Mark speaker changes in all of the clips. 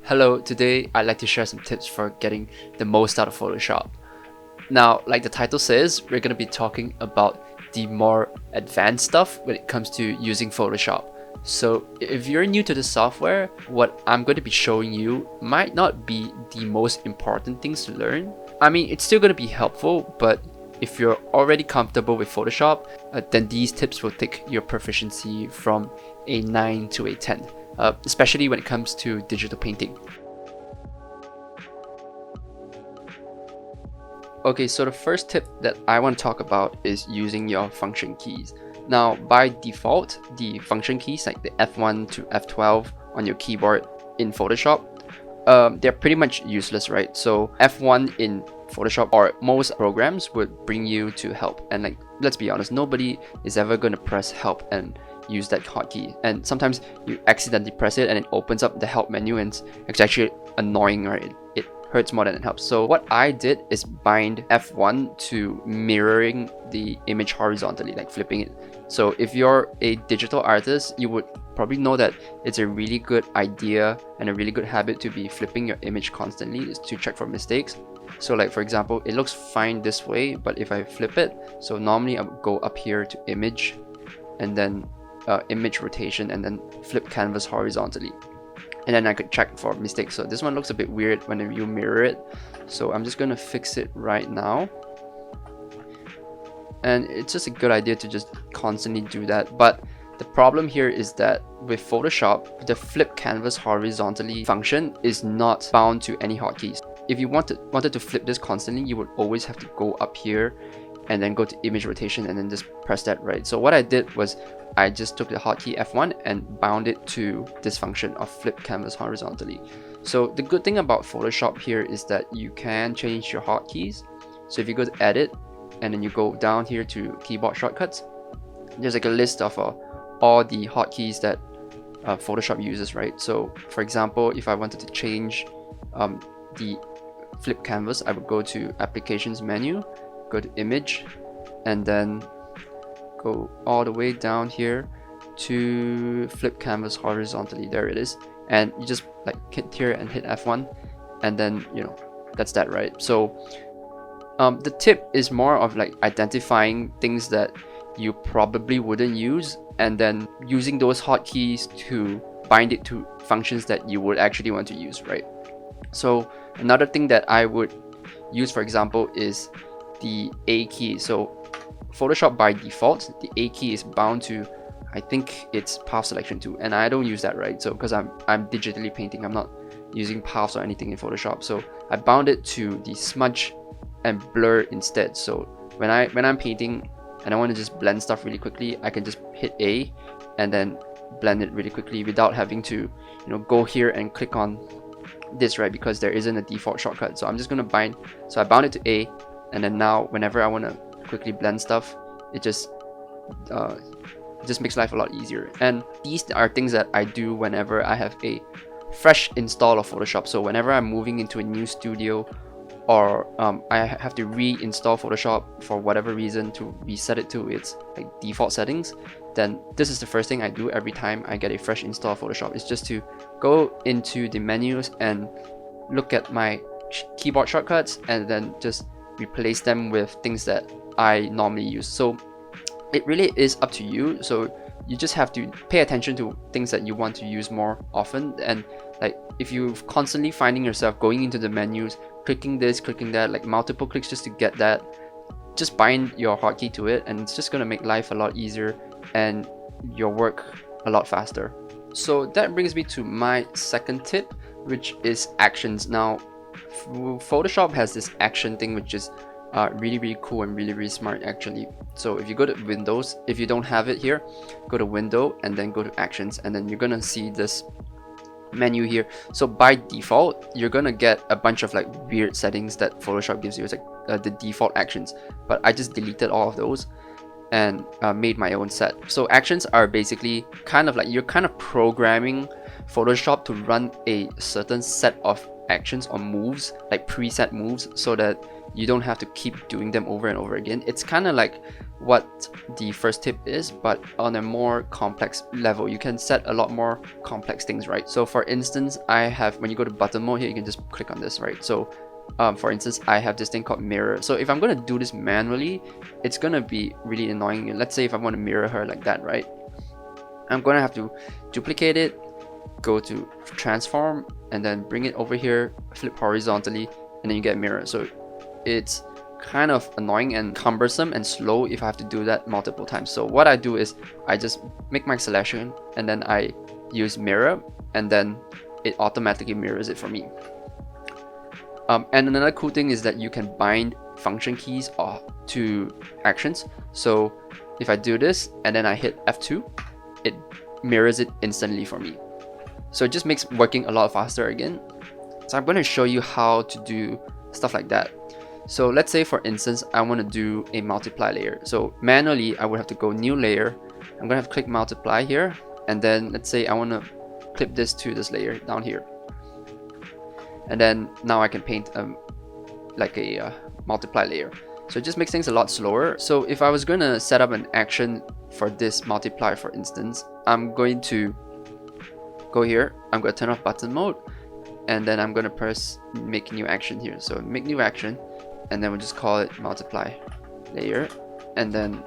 Speaker 1: Hello, today I'd like to share some tips for getting the most out of Photoshop. Now, like the title says, we're going to be talking about the more advanced stuff when it comes to using Photoshop. So if you're new to the software, what I'm going to be showing you might not be the most important things to learn. I mean, it's still going to be helpful, but if you're already comfortable with Photoshop, then these tips will take your proficiency from a 9 to a 10. Especially when it comes to digital painting. Okay, so the first tip that I want to talk about is using your function keys. Now, by default, the function keys like the F1 to F12 on your keyboard in Photoshop, they're pretty much useless, right? So F1 in Photoshop or most programs would bring you to help, and like, let's be honest, nobody is ever going to press help and use that hotkey, and sometimes you accidentally press it and it opens up the help menu, and it's actually annoying, right? It hurts more than it helps. So what I did is bind F1 to mirroring the image horizontally, like flipping it. So if you're a digital artist, you would probably know that it's a really good idea and a really good habit to be flipping your image constantly, is to check for mistakes. So like, for example, it looks fine this way, but if I flip it, so normally I would go up here to image and then image rotation and then flip canvas horizontally, and then I could check for mistakes. So this one looks a bit weird when you mirror it, so I'm just gonna fix it right now. And it's just a good idea to just constantly do that. But the problem here is that with Photoshop, the flip canvas horizontally function is not bound to any hotkeys. If you wanted to flip this constantly, you would always have to go up here and then go to image rotation and then just press that, right? So what I did was I just took the hotkey F1 and bound it to this function of flip canvas horizontally. So the good thing about Photoshop here is that you can change your hotkeys. So if you go to edit and then you go down here to keyboard shortcuts, there's like a list of all the hotkeys that Photoshop uses, right? So for example, if I wanted to change the flip canvas, I would go to applications menu, go to image, and then go all the way down here to flip canvas horizontally. There it is. And you just like hit here and hit F1, and then that's that, right? So the tip is more of like identifying things that you probably wouldn't use and then using those hotkeys to bind it to functions that you would actually want to use, right? So another thing that I would use, for example, is the A key. So Photoshop by default, the A key is bound to, I think it's path selection too, and I don't use that, right? So because I'm digitally painting, I'm not using paths or anything in Photoshop, so I bound it to the smudge and blur instead. So when I'm painting and I want to just blend stuff really quickly, I can just hit A and then blend it really quickly without having to go here and click on this, right? Because there isn't a default shortcut. So I'm just gonna bind, so I bound it to A, and then now whenever I want to quickly blend stuff, it just makes life a lot easier. And these are things that I do whenever I have a fresh install of Photoshop. So whenever I'm moving into a new studio, or I have to reinstall Photoshop for whatever reason to reset it to its like default settings, then this is the first thing I do every time I get a fresh install of Photoshop. It's just to go into the menus and look at my keyboard shortcuts and then just replace them with things that I normally use. So it really is up to you. So you just have to pay attention to things that you want to use more often. And like, if you're constantly finding yourself going into the menus, clicking this, clicking that, like multiple clicks just to get that, just bind your hotkey to it, and it's just gonna make life a lot easier and your work a lot faster. So that brings me to my second tip, which is actions. Now Photoshop has this action thing, which is really cool and really smart actually. So if you go to Windows, if you don't have it here, go to Window and then go to Actions, and then you're gonna see this menu here. So by default, you're gonna get a bunch of like weird settings that Photoshop gives you. It's like the default actions, but I just deleted all of those and made my own set. So actions are basically kind of like you're kind of programming Photoshop to run a certain set of actions or moves, like preset moves, so that you don't have to keep doing them over and over again. It's kind of like what the first tip is, but on a more complex level. You can set a lot more complex things, right? So for instance, I have, when you go to button mode here, you can just click on this, right? So for instance, I have this thing called mirror. So if I'm going to do this manually, it's going to be really annoying. Let's say if I want to mirror her like that, right? I'm going to have to duplicate it, go to transform, and then bring it over here, flip horizontally, and then you get mirror. So it's kind of annoying and cumbersome and slow if I have to do that multiple times. So what I do is I just make my selection, and then I use mirror, and then it automatically mirrors it for me. And another cool thing is that you can bind function keys to actions. So if I do this and then I hit F2, it mirrors it instantly for me. So it just makes working a lot faster again. So I'm going to show you how to do stuff like that. So let's say for instance, I want to do a multiply layer. So manually, I would have to go new layer. I'm going to have to click multiply here. And then let's say I want to clip this to this layer down here. And then now I can paint like a multiply layer. So it just makes things a lot slower. So if I was going to set up an action for this multiply, for instance, I'm going to go here. I'm going to turn off button mode, and then I'm going to press make new action here. So make new action, and then we'll just call it multiply layer. And then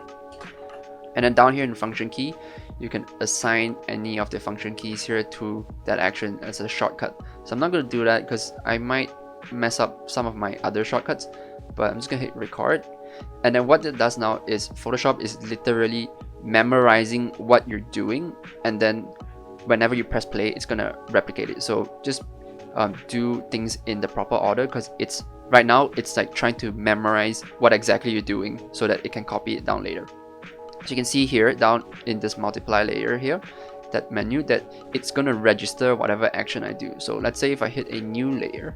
Speaker 1: down here in function key, you can assign any of the function keys here to that action as a shortcut. So I'm not going to do that because I might mess up some of my other shortcuts, but I'm just going to hit record. And then what it does now is Photoshop is literally memorizing what you're doing, and then whenever you press play, it's going to replicate it. So just do things in the proper order, because it's right now it's like trying to memorize what exactly you're doing so that it can copy it down later. So you can see here down in this multiply layer here, that menu, that it's going to register whatever action I do. So let's say if I hit a new layer,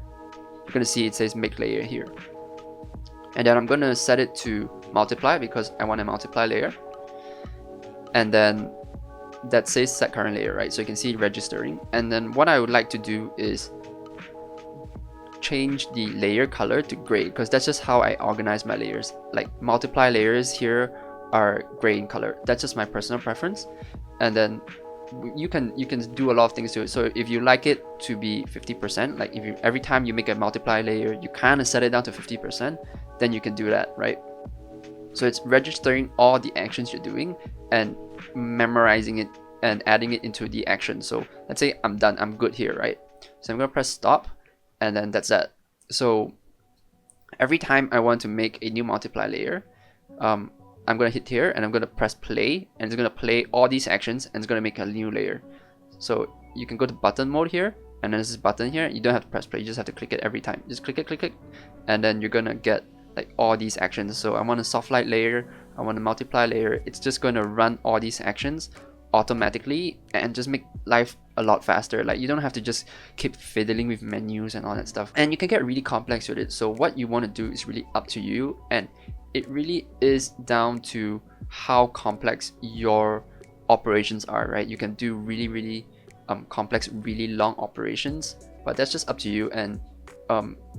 Speaker 1: you're going to see it says make layer here. And then I'm going to set it to multiply because I want a multiply layer. And then that says set current layer, right? So you can see registering. And then what I would like to do is change the layer color to gray, because that's just how I organize my layers. Like multiply layers here are gray in color. That's just my personal preference. And then you can do a lot of things to it. So if you like it to be 50%, like if you every time you make a multiply layer, you kind of set it down to 50%, then you can do that, right? So it's registering all the actions you're doing and memorizing it and adding it into the action. So let's say I'm done, I'm good here, right? So I'm gonna press stop, and then that's that. So every time I want to make a new multiply layer, I'm gonna hit here and I'm gonna press play, and it's gonna play all these actions and it's gonna make a new layer. So you can go to button mode here, and then this is button here. You don't have to press play, you just have to click it every time. Just click it, and then you're gonna get like all these actions. So I want a soft light layer, I want a multiply layer. It's just going to run all these actions automatically and just make life a lot faster. Like you don't have to just keep fiddling with menus and all that stuff, and you can get really complex with it. So what you want to do is really up to you, and it really is down to how complex your operations are, right? You can do really complex, really long operations, but that's just up to you, and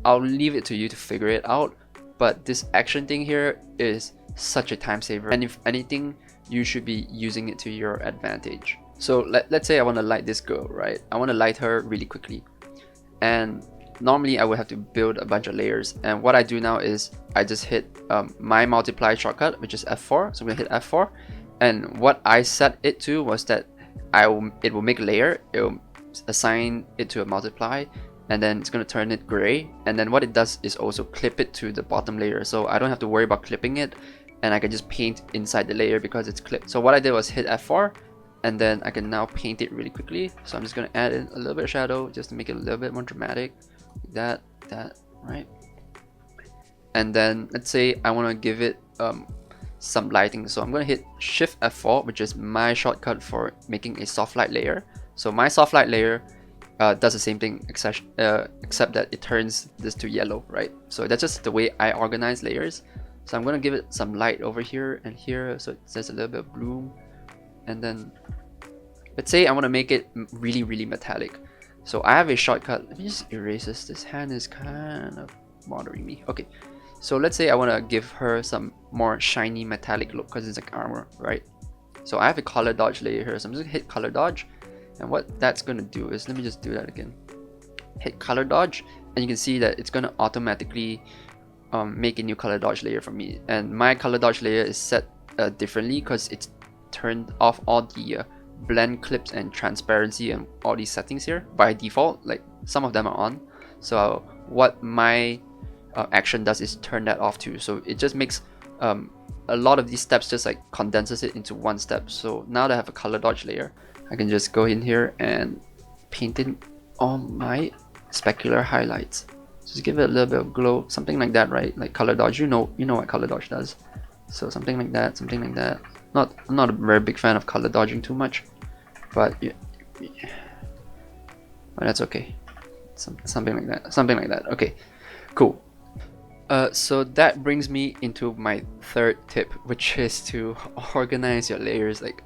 Speaker 1: I'll leave it to you to figure it out. But this action thing here is such a time saver, and if anything, you should be using it to your advantage. So let's say I want to light this girl, right? I want to light her really quickly, and normally I would have to build a bunch of layers, and what I do now is I just hit my multiply shortcut, which is F4. So I'm gonna hit F4, and what I set it to was that it will make a layer, it will assign it to a multiply, and then it's going to turn it gray, and then what it does is also clip it to the bottom layer, so I don't have to worry about clipping it, and I can just paint inside the layer because it's clipped. So what I did was hit F4, and then I can now paint it really quickly. So I'm just going to add in a little bit of shadow just to make it a little bit more dramatic, like that, right? And then let's say I want to give it some lighting, so I'm going to hit Shift F4, which is my shortcut for making a soft light layer. So my soft light layer does the same thing, except that it turns this to yellow, right? So that's just the way I organize layers. So I'm going to give it some light over here and here, so there's a little bit of bloom. And then let's say I want to make it really metallic. So I have a shortcut. Let me just erase this. This hand is kind of bothering me. Okay, So let's say I want to give her some more shiny metallic look because it's like armor, right? So I have a color dodge layer here, so I'm just gonna hit color dodge, and what that's gonna do is, let me just do that again, hit color dodge, and you can see that it's gonna automatically make a new color dodge layer for me. And my color dodge layer is set differently because it's turned off all the blend clips and transparency and all these settings here by default. Like some of them are on, so what my action does is turn that off too. So it just makes a lot of these steps just like condenses it into one step. So now that I have a color dodge layer, I can just go in here and paint in all my specular highlights. Just give it a little bit of glow, something like that, right? Like color dodge, you know what color dodge does. So something like that, something like that. I'm not a very big fan of color dodging too much, but yeah, but that's okay. Something like that. Okay, cool. So that brings me into my third tip, which is to organize your layers. Like,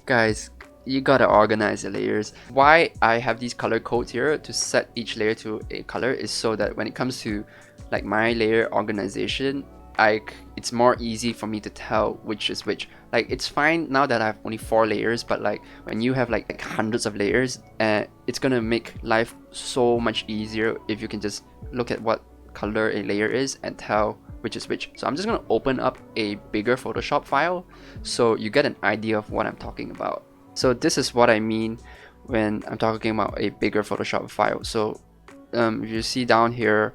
Speaker 1: guys, you gotta organize your layers. Why I have these color codes here to set each layer to a color is so that when it comes to like my layer organization, it's more easy for me to tell which is which. Like, it's fine now that I have only 4 layers, but like when you have like hundreds of layers, it's gonna make life so much easier if you can just look at what color a layer is and tell which is which. So I'm just gonna open up a bigger Photoshop file so you get an idea of what I'm talking about. So this is what I mean when I'm talking about a bigger Photoshop file. So if you see down here,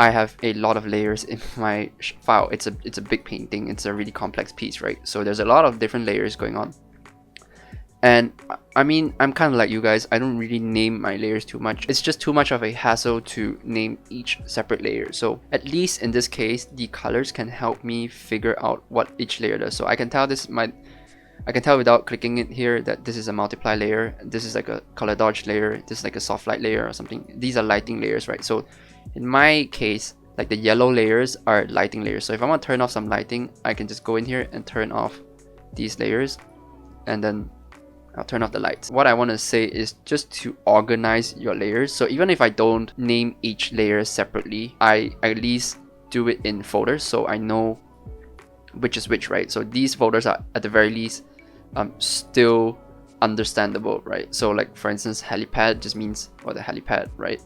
Speaker 1: I have a lot of layers in my file. It's a big painting. It's a really complex piece, right? So there's a lot of different layers going on. And I mean, I'm kind of like you guys. I don't really name my layers too much. It's just too much of a hassle to name each separate layer. So at least in this case, the colors can help me figure out what each layer does. So I can tell I can tell without clicking it here that this is a multiply layer, this is like a color dodge layer, this is like a soft light layer or something. These are lighting layers, right? So in my case, like the yellow layers are lighting layers. So if I want to turn off some lighting, I can just go in here and turn off these layers, and then I'll turn off the lights. What I want to say is just to organize your layers. So even if I don't name each layer separately, I at least do it in folders so I know which is which, right? So these folders are at the very least still understandable, right? So like for instance, helipad just means the helipad, right?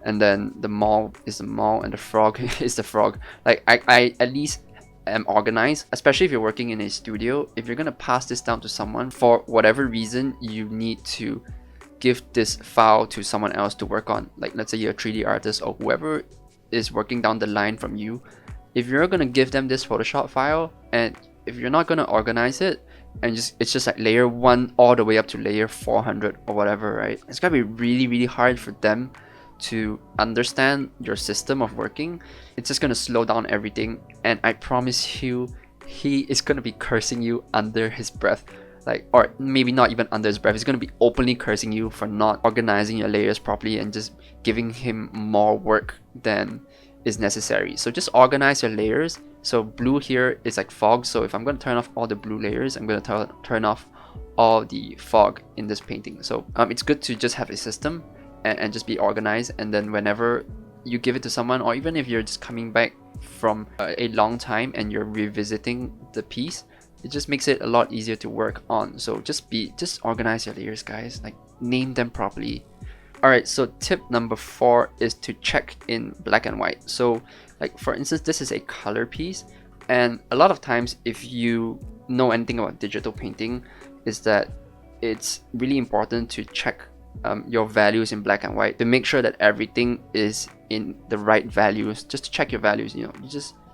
Speaker 1: And then the mall is the mall and the frog is the frog. Like I at least am organized, especially if you're working in a studio. If you're gonna pass this down to someone for whatever reason, you need to give this file to someone else to work on. Like let's say you're a 3D artist or whoever is working down the line from you. If you're gonna give them this Photoshop file, and if you're not gonna organize it, and it's just like layer 1 all the way up to layer 400 or whatever, right? It's gonna be really hard for them to understand your system of working. It's just gonna slow down everything, and I promise you, he is gonna be cursing you under his breath. Like, or maybe not even under his breath. He's gonna be openly cursing you for not organizing your layers properly and just giving him more work than is necessary. So just organize your layers. So blue here is like fog. So if I'm going to turn off all the blue layers, I'm going to turn off all the fog in this painting. So it's good to just have a system and just be organized. And then whenever you give it to someone, or even if you're just coming back from a long time and you're revisiting the piece, it just makes it a lot easier to work on. So just organize your layers, guys. Like, name them properly. Alright, so tip number 4 is to check in black and white. So like for instance, this is a color piece, and a lot of times if you know anything about digital painting, is that it's really important to check your values in black and white to make sure that everything is in the right values. Just to check your values,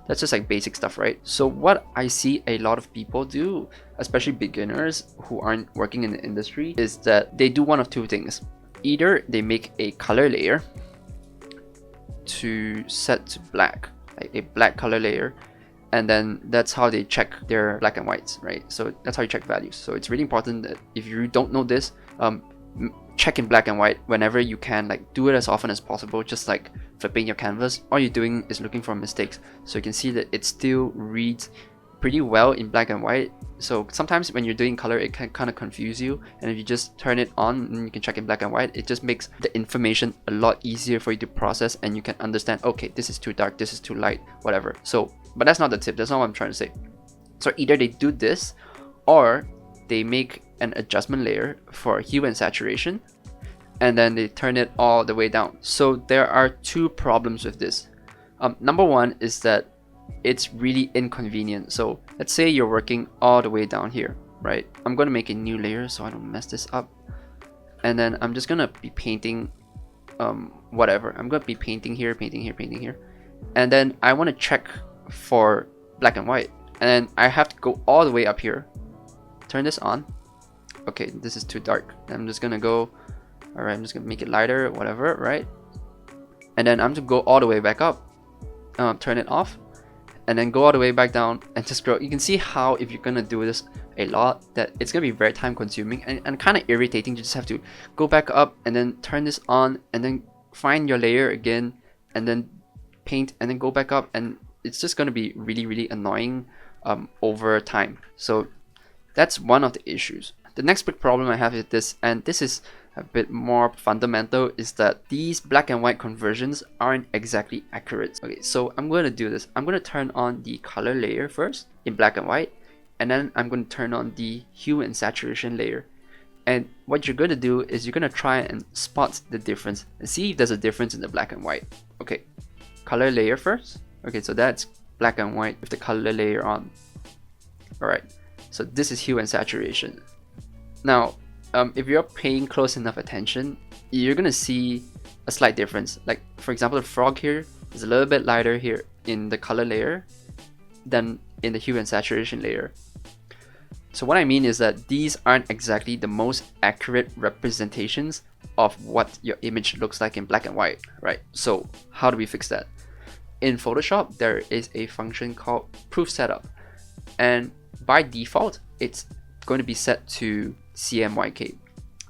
Speaker 1: that's just like basic stuff, right? So what I see a lot of people do, especially beginners who aren't working in the industry, is that they do one of two things. Either they make a color layer to set to black, like a black color layer, and then that's how they check their black and whites, right? So that's how you check values. So it's really important that if you don't know this, check in black and white whenever you can. Like, do it as often as possible, just like flipping your canvas. All you're doing is looking for mistakes, so you can see that it still reads pretty well in black and white. So sometimes when you're doing color, it can kind of confuse you, and if you just turn it on and you can check in black and white, it just makes the information a lot easier for you to process, and you can understand, okay, this is too dark, this is too light, whatever. So, but that's not the tip, that's not what I'm trying to say. So either they do this, or they make an adjustment layer for hue and saturation, and then they turn it all the way down. So there are two problems with this. Number one is that it's really inconvenient. So let's say you're working all the way down here, right? I'm going to make a new layer so I don't mess this up. And then I'm just going to be painting whatever. I'm going to be painting here, painting here, painting here. And then I want to check for black and white. And then I have to go all the way up here. Turn this on. Okay, this is too dark. I'm just going to go, all right, I'm just going to make it lighter, whatever, right? And then I'm going to go all the way back up. Turn it off. And then go all the way back down and just scroll. You can see how if you're gonna do this a lot, that it's gonna be very time consuming and kind of irritating. You just have to go back up and then turn this on and then find your layer again and then paint and then go back up, and it's just gonna be really annoying over time. So that's one of the issues. The next big problem I have with this, and this is a bit more fundamental, is that these black and white conversions aren't exactly accurate. Okay, so I'm going to do this. I'm going to turn on the color layer first in black and white, and then I'm going to turn on the hue and saturation layer. And what you're going to do is you're going to try and spot the difference and see if there's a difference in the black and white. Okay, color layer first. Okay, so that's black and white with the color layer on. Alright, so this is hue and saturation. Now, if you're paying close enough attention, you're gonna see a slight difference. Like for example, the frog here is a little bit lighter here in the color layer than in the hue and saturation layer. So what I mean is that these aren't exactly the most accurate representations of what your image looks like in black and white, right? So how do we fix that? In Photoshop, there is a function called proof setup, and by default, it's going to be set to CMYK.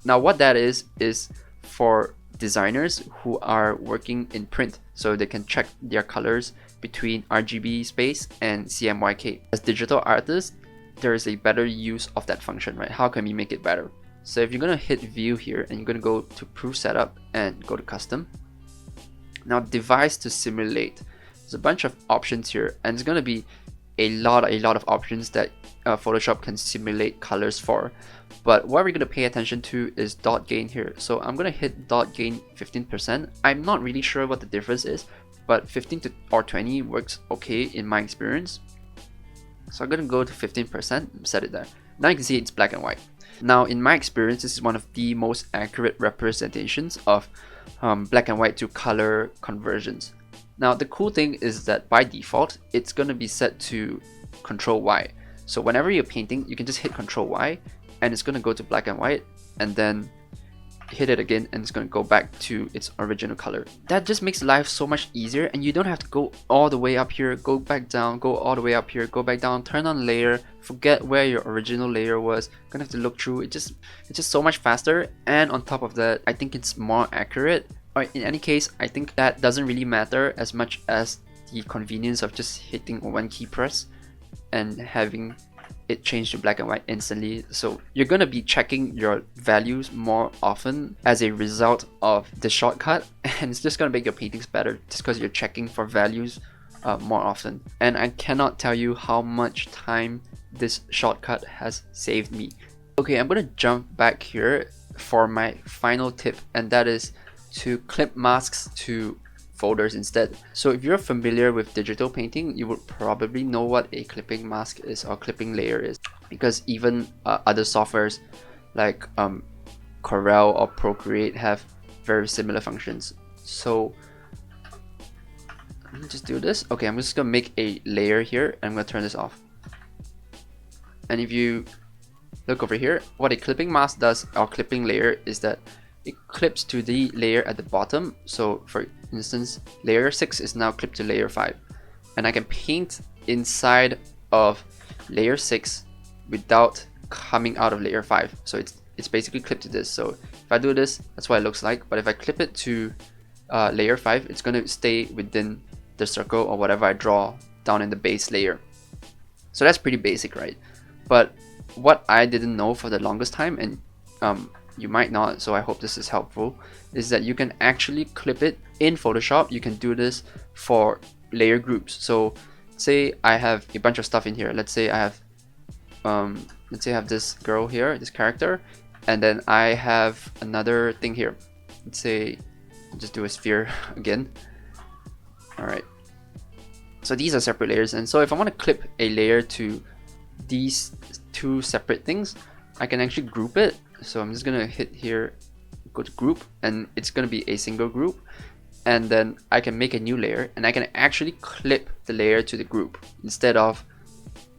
Speaker 1: Now what that is for designers who are working in print, so they can check their colors between RGB space and CMYK. As digital artists, there is a better use of that function, right? How can we make it better? So if you're going to hit view here and you're going to go to proof setup and go to custom. Now device to simulate. There's a bunch of options here, and it's going to be a lot of options that Photoshop can simulate colors for. But what we're going to pay attention to is dot gain here. So I'm going to hit dot gain 15%. I'm not really sure what the difference is, but 15 or 20 works okay in my experience. So I'm going to go to 15%, set it there. Now you can see it's black and white. Now in my experience, this is one of the most accurate representations of black and white to color conversions. Now the cool thing is that by default, it's going to be set to Control Y. So whenever you're painting, you can just hit Control Y and it's going to go to black and white, and then hit it again and it's going to go back to its original color. That just makes life so much easier, and you don't have to go all the way up here, go back down, go all the way up here, go back down, turn on layer, forget where your original layer was, gonna have to look through. It's just so much faster, and on top of that, I think it's more accurate. Or in any case, I think that doesn't really matter as much as the convenience of just hitting one key press and having it change to black and white instantly. So you're going to be checking your values more often as a result of the shortcut, and it's just going to make your paintings better just because you're checking for values more often. And I cannot tell you how much time this shortcut has saved me. Okay, I'm going to jump back here for my final tip, and that is to clip masks to folders instead. So if you're familiar with digital painting, you would probably know what a clipping mask is or clipping layer is, because even other softwares like Corel or Procreate have very similar functions. So let me just do this. Okay, I'm just gonna make a layer here and I'm gonna turn this off. And if you look over here, what a clipping mask does, or clipping layer, is that it clips to the layer at the bottom. So for instance, layer 6 is now clipped to layer 5, and I can paint inside of layer 6 without coming out of layer 5. So it's basically clipped to this. So if I do this, that's what it looks like. But if I clip it to layer 5, it's going to stay within the circle or whatever I draw down in the base layer. So that's pretty basic, right? But what I didn't know for the longest time, and you might not, so I hope this is helpful, is that you can actually clip it in Photoshop. You can do this for layer groups. So say I have a bunch of stuff in here. Let's say I have this girl here, this character, and then I have another thing here. Let's say just do a sphere again. All right, so these are separate layers, and so if I want to clip a layer to these two separate things, I can actually group it. So I'm just gonna hit here, go to group, and it's gonna be a single group, and then I can make a new layer, and I can actually clip the layer to the group instead of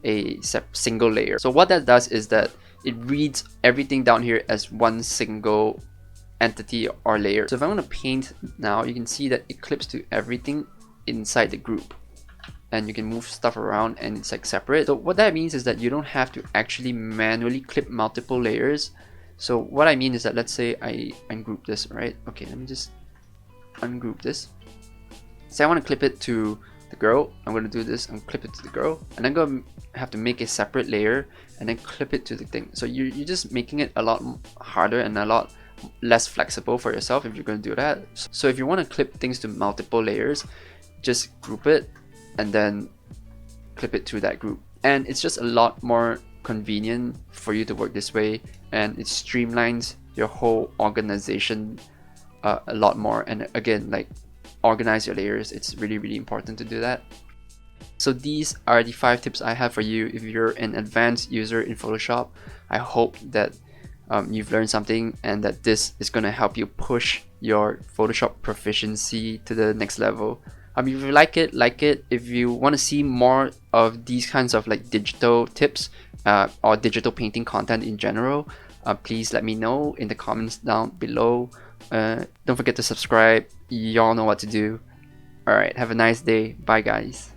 Speaker 1: a single layer. So what that does is that it reads everything down here as one single entity or layer. So if I want to paint now, you can see that it clips to everything inside the group, and you can move stuff around and it's like separate. So what that means is that you don't have to actually manually clip multiple layers. So what I mean is that, let's say I ungroup this, right? Okay, let me just ungroup this. Say I want to clip it to the girl. I'm going to do this and clip it to the girl, and I'm going to have to make a separate layer and then clip it to the thing. So you're just making it a lot harder and a lot less flexible for yourself if you're going to do that. So if you want to clip things to multiple layers, just group it and then clip it to that group, and it's just a lot more convenient for you to work this way, and it streamlines your whole organization a lot more. And again, like, organize your layers. It's really important to do that. So these are the 5 tips I have for you if you're an advanced user in Photoshop. I hope that you've learned something, and that this is going to help you push your Photoshop proficiency to the next level. If you like it. If you want to see more of these kinds of like digital tips or digital painting content in general, please let me know in the comments down below. Don't forget to subscribe. Y'all know what to do. Alright, have a nice day. Bye guys.